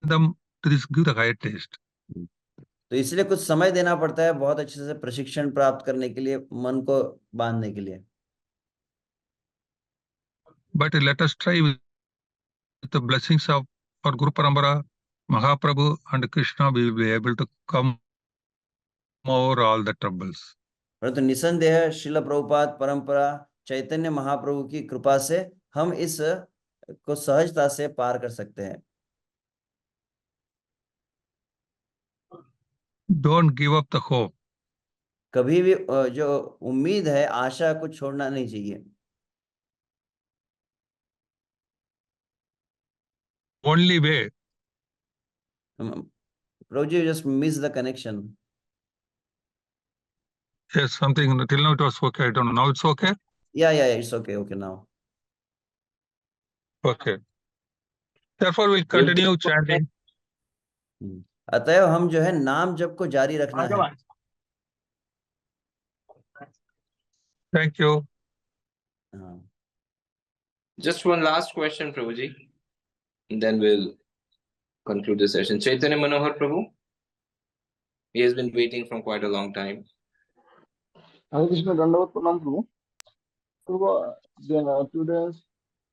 them to this, give the higher taste. तो इसलिए कुछ समय देना पड़ता है बहुत अच्छे से प्रशिक्षण प्राप्त करने के लिए, मन को बांधने के लिए. But let us try with the blessings of our Guru Parampara, Mahaprabhu and Krishna, we will be able to come over all the troubles. परंतु निसंदेह शिल प्रभुपाद परंपरा चैतन्य महाप्रभु की कृपा से हम इस को सहजता से पार कर सकते हैं. Don't give up the hope. कभी भी जो उम्मीद है, आशा को छोड़ना नहीं चाहिए. Only way. Prabhuji, you just miss the connection. Yes, something till now it was okay. I don't know. Now it's okay. Yeah, it's okay now. Okay. Therefore, we'll continue chanting. अतएव हम जो है नाम जप को जारी रखना है. Thank you. Just one last question, Prabhuji. And then we'll conclude the session. Chaitanya Manohar Prabhu. He has been waiting from quite a long time. Hare Krishna, Dandavat Pranam Prabhu. Prabhu, today's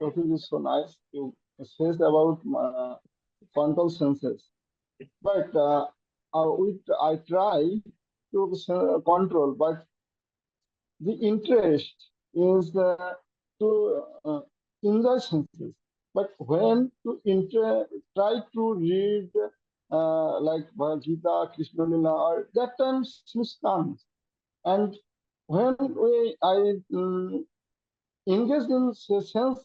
topic is so nice. You says about control senses. But I try to control, but the interest is to enjoy senses. But when to try to read like Bhagavad Gita, Krishna Lila, or that time snooze comes. And when I engage in sense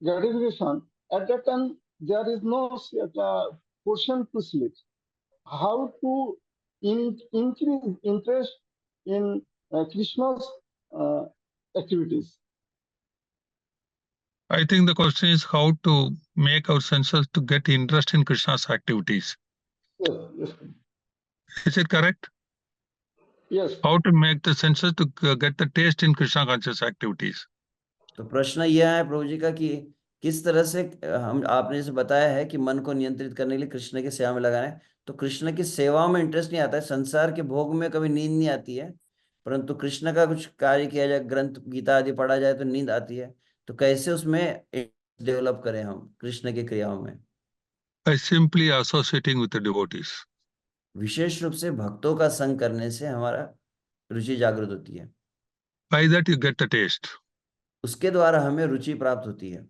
gratification, at that time there is no portion to sleep. How to increase interest in Krishna's activities? I think the question is how to make our senses to get interest in Krishna's activities. Yes. Is it correct? Yes. How to make the senses to get the taste in Krishna conscious activities? तो प्रश्न यह है प्रभु जी का कि किस तरह से हम आपने जैसे बताया है कि मन को नियंत्रित करने के लिए कृष्ण की सेवा में लगाना है. तो कृष्ण की सेवा में इंटरेस्ट नहीं आता है, संसार के भोग में कभी नींद नहीं आती है, परंतु कृष्ण का कुछ कार्य किया जाए, ग्रंथ गीता आदि पढ़ा जाए तो नींद आती है. तो कैसे उसमें डेवलप करें हम कृष्ण की क्रियाओं में? By simply associating with the devotees. विशेष रूप से भक्तों का संग करने से हमारा रुचि जागृत होती है. By that you get the taste. उसके द्वारा हमें रुचि प्राप्त होती है.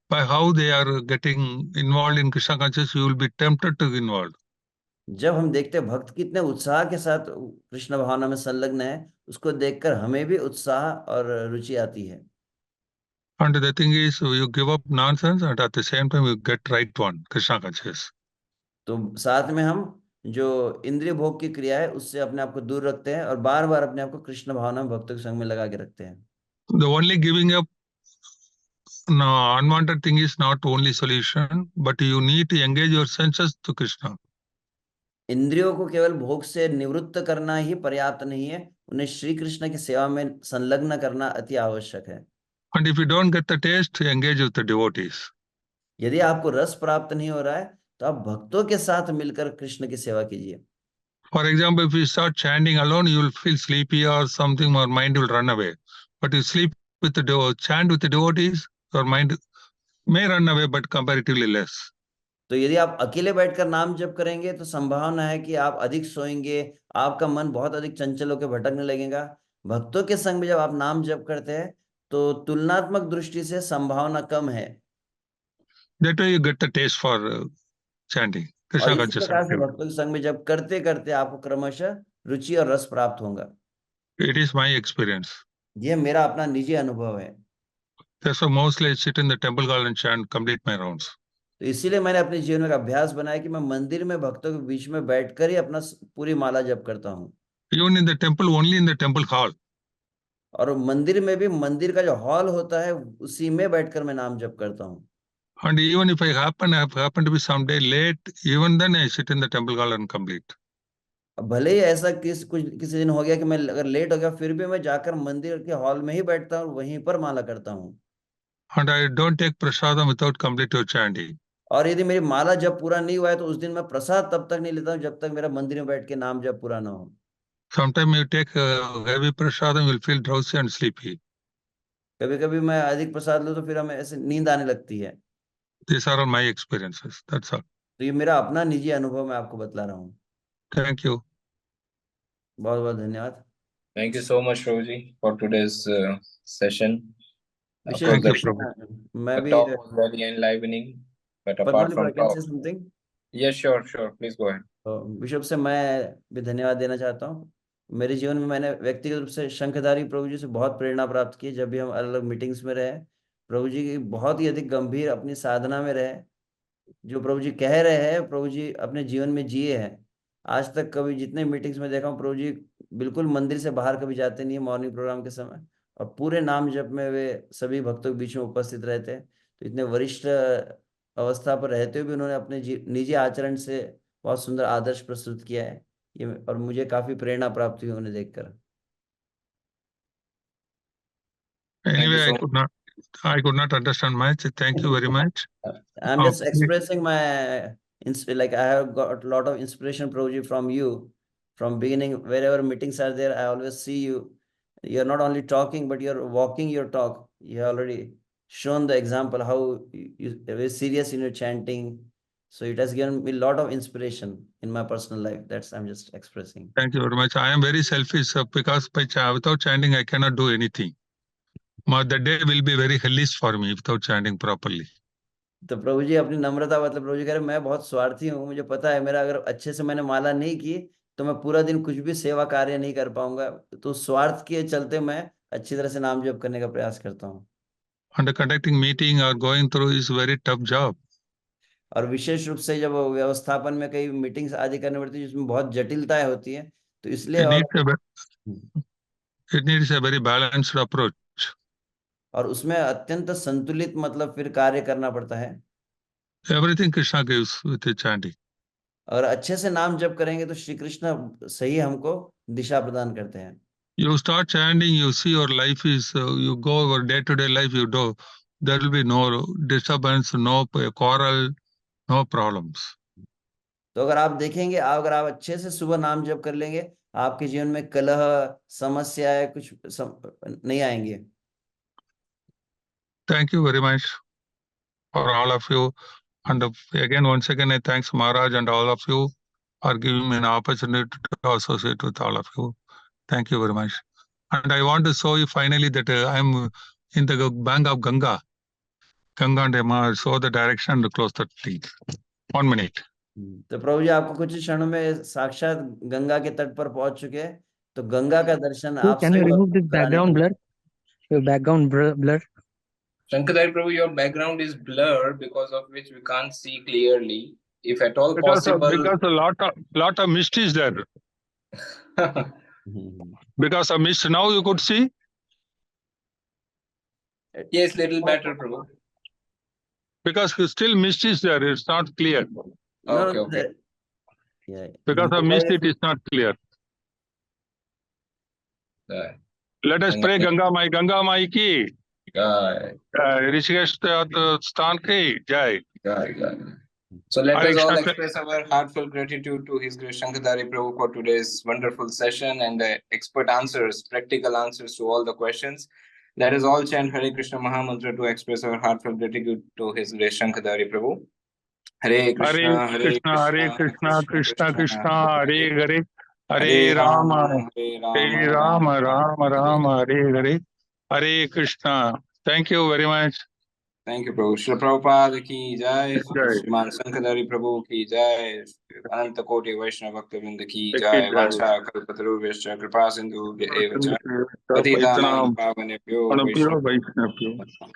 By how they are getting involved in Krishna consciousness, you will be tempted to involve. जब हम देखते हैं भक्त कितने उत्साह के साथ कृष्ण भावना में संलग्न है, उसको देखकर हमें भी उत्साह और रुचि आती है. And the thing is, you give up nonsense and at the same time you get right one, Krishna conscious. तो साथ में हम जो इंद्रिय भोग की क्रिया है उससे अपने आप को दूर रखते हैं और बार बार अपने आप को कृष्ण भावना में भक्तों के संग में लगा के रखते हैं. The only giving up unwanted thing is not only solution, but you need to engage your senses to Krishna. इंद्रियों को केवल भोग से निवृत्त करना ही पर्याप्त नहीं है, उन्हें श्री कृष्ण की सेवा में संलग्न करना अति आवश्यक है. And if you don't get the taste, engage with the devotees. यदि आपको रस प्राप्त नहीं हो रहा है तो आप भक्तों के साथ मिलकर कृष्ण की सेवा कीजिए. For example, if you start chanting alone, you will feel sleepy or something, or mind will run away. But you sleep with the chant with the devotees, your mind may run away, but comparatively less. तो यदि आप अकेले बैठकर नाम जप करेंगे तो संभावना है कि आप अधिक सोएंगे, आपका मन बहुत अधिक चंचल होकर भटकने लगेगा. भक्तों के संग में जब आप नाम जप करते हैं तो तुलनात्मक दृष्टि से संभावना कम है. That way you get the taste for chanting. Krishna और इस conscious प्रकार से activity. भक्तों के संग में जब करते करते आपको क्रमशः रुचि और रस प्राप्त होगा. It is my experience. ये मेरा अपना निजी अनुभव है. That's why mostly I sit in the temple hall and chant, complete my rounds. तो इसीलिए मैंने अपने जीवन में एक अभ्यास बनाया कि मैं मंदिर में भक्तों के बीच में बैठकर ही अपना पूरी माला जप करता हूँ. Even in the temple, only in the temple hall. और मंदिर में भी मंदिर का जो हॉल होता है उसी में बैठकर मैं नाम जप करता हूँ। And even if I happen to be someday late, even then I sit in the temple hall and complete. अब भले ही ऐसा किसी दिन हो गया कि मैं अगर लेट हो गया, फिर भी मैं जाकर मंदिर के हॉल में ही बैठता हूँ, वहीं पर माला करता हूँ। And I don't take prasadam without complete your chanting. और यदि मेरी माला जब पूरा नहीं हुआ है तो उस दिन मैं प्रसाद तब तक नहीं लेता हूँ जब तक मेरा मंदिर में बैठ के नाम जब पूरा ना हो। Sometimes you take heavy prasadam, you'll feel drowsy and sleepy. कभी कभी मैं अधिक प्रसाद लूँ तो फिर हमें ऐसे नींद आने लगती है। These are all my experiences. That's all. तो ये मेरा अपना निजी अनुभव मैं आपको बतला रहा हूँ। Thank you. बहुत बहुत धन्यवाद। Thank you so much, Prabhuji, for today's session. Of wishes course, Thank you, रूप Prabhu. से मैं the भी talk was very enlivening, but apart Padmanabh from I can talk, say something? yes, sure, please go ahead. तो bishop से मैं भी धन्यवाद देना चाहता हूँ। मेरे जीवन में मैंने व्यक्तिगत रूप से शंखधारी प्रभु जी से बहुत प्रेरणा प्राप्त की। जब भी हम अलग अलग मीटिंग्स में रहे, प्रभु जी की बहुत ही अधिक गंभीर अपनी साधना में रहे। जो प्रभु जी कह रहे हैं प्रभु जी अपने जीवन में जिए हैं। आज तक कभी जितने मीटिंग्स में देखा हूँ प्रभु जी बिल्कुल मंदिर से बाहर कभी जाते नहीं है मॉर्निंग प्रोग्राम के समय, और पूरे नाम जप में वे सभी भक्तों के बीच में उपस्थित रहते हैं। तो इतने वरिष्ठ अवस्था पर रहते हुए भी उन्होंने अपने निजी आचरण से बहुत सुंदर आदर्श प्रस्तुत किया है ये, और मुझे काफी प्रेरणा प्राप्त हुई उन्हें देखकर। Anyway, so I could not understand much. Thank you very much. I'm just expressing my like I have got a lot of inspiration, Prabhuji, from you. From beginning, wherever meetings are there, I always see you. You're not only talking, but you're walking your talk. You have already shown the example how you're very serious in your chanting. So it has given me a lot of inspiration in my personal life. That's I'm just expressing. Thank you very much. I am very selfish because without chanting I cannot do anything. The day will be very hellish for me without chanting properly. तो प्रभु जी अपनी नम्रता मतलब प्रभु जी कह रहे मैं बहुत स्वार्थी हूँ, मुझे पता है मेरा अगर अच्छे से मैंने माला नहीं की तो मैं पूरा दिन कुछ भी सेवा कार्य नहीं कर पाऊंगा। तो स्वार्थ के चलते मैं अच्छी तरह से नाम जप करने का प्रयास करता हूँ। And conducting meeting or going through is very tough job. और विशेष रूप से जब व्यवस्थापन में कई मीटिंग्स आदि करनी पड़ती है जिसमें बहुत जटिलताएं होती है, तो इसलिए It needs a very balanced approach. और उसमें अत्यंत संतुलित मतलब फिर कार्य करना पड़ता है। Everything Krishna gives with his chanting. और अच्छे से नाम जप करेंगे तो श्री कृष्ण सही हमको दिशा प्रदान करते हैं। You start chanting, you see your life is, you go over day-to-day life, you do, there will be no disturbance, no quarrel, no problems. तो अगर आप देखेंगे, अगर आप अच्छे से सुबह नाम जप कर लेंगे, आपके जीवन में कलह समस्याएं कुछ नहीं आएंगे। Thank you very much for all of you. And again, once again, I thanks Maharaj and all of you for giving me an opportunity to associate with all of you. Thank you very much. And I want to show you finally that I am in the bank of Ganga. Ganga and Yama, show the direction to close the thing. 1 minute. तो प्रभु जी आपको कुछ क्षणों में साक्षात गंगा के तट पर पहुंच चुके हैं, तो गंगा का दर्शन आप Can you remove this background blur? Your background blur. Shankadari Prabhu, your background is blurred because of which we can't see clearly. If at all Because possible, a lot of mist is there. Because of mist, now you could see. yes, little better, Prabhu. Because still mist is there, it's not clear. Okay. Yeah. Because of mist, it is not clear. Let us pray Ganga Mai ki. Rishikesh Sthan ki jai. So let us all express our heartfelt gratitude to His Grace Shankadari Prabhu for today's wonderful session and expert answers, practical answers to all the questions. Let us all chant Hare Krishna Mahamantra to express our heartfelt gratitude to His Grace Shankadari Prabhu. Hare Krishna, Hare Krishna, Krishna Krishna, Hare Hare, Hare Rama, Rama Rama, Hare Hare, Hare Krishna. Thank you very much. Thank you, Prabhu. Srila Prabhupada ki jai, Shriman Shankadari Prabhu ki jai, Ananta Koti Vaishnava Bhakta ki jai, Vansha Kalpatarubhyascha Kripa Sindhu Evacha, Patitanam Pavanebhyo Vaishnava.